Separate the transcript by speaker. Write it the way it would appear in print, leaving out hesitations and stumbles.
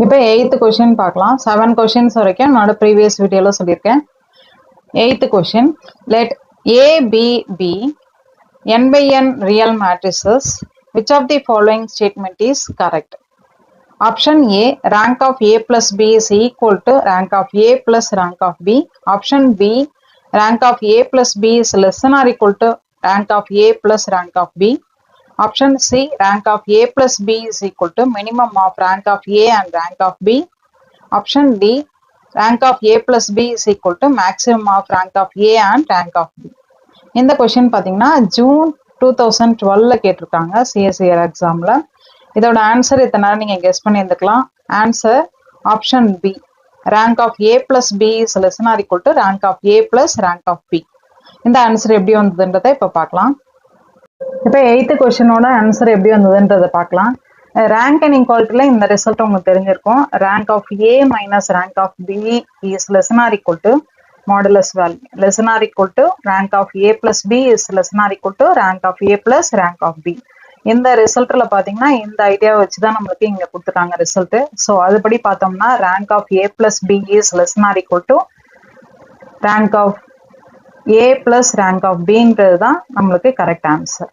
Speaker 1: இப்போ 8th question பார்க்கலாம். 7 questions வரைக்கும் என்னோட ப்ரீவியஸ் வீடியோவில் சொல்லியிருக்கேன். 8th question, let A, B, B, n by n real matrices. Which of the following statement is correct? Option A, rank of A plus B is equal to rank of A plus rank of B. Option B, rank of A plus B is less than or equal to rank of A plus rank of B. Option C, rank of A plus B is equal to minimum of rank of A and rank of B. Option D, rank of A plus B is equal to maximum of rank of A and rank of B. இந்த question பார்த்தீங்கன்னா June 2012 கேட்டிருக்காங்க CSIR எக்ஸாமில். இதோட answer இத்தனை நேரம் நீங்கள் guess பண்ணியிருந்துக்கலாம். Answer option B, rank of A plus B is less or equal to rank of A plus rank of B. இந்த ஆன்சர் எப்படி வந்ததுன்றதை இப்போ பார்க்கலாம். இப்போ 8th கொஸ்டினோட ஆன்சர் எப்படி வந்ததுன்றதை பார்க்கலாம். ரேங்க் அண்ட் இன்குவாலிட்டியில் இந்த ரிசல்ட் உங்களுக்கு தெரிஞ்சிருக்கும். Rank of A minus rank of B is less or equal to modulus value less or equal to rank of A plus B is less or equal to rank of A plus rank of B. இந்த ரிசல்ட்ல பாத்தீங்கன்னா இந்த ஐடியாவை வச்சுதான் நம்மளுக்கு இங்க கொடுத்துட்டாங்க result. So அதுபடி பார்த்தோம்னா rank of A plus B is less or equal to rank of A plus rank of பின்றது தான் நம்மளுக்கு கரெக்ட் ஆன்சர்.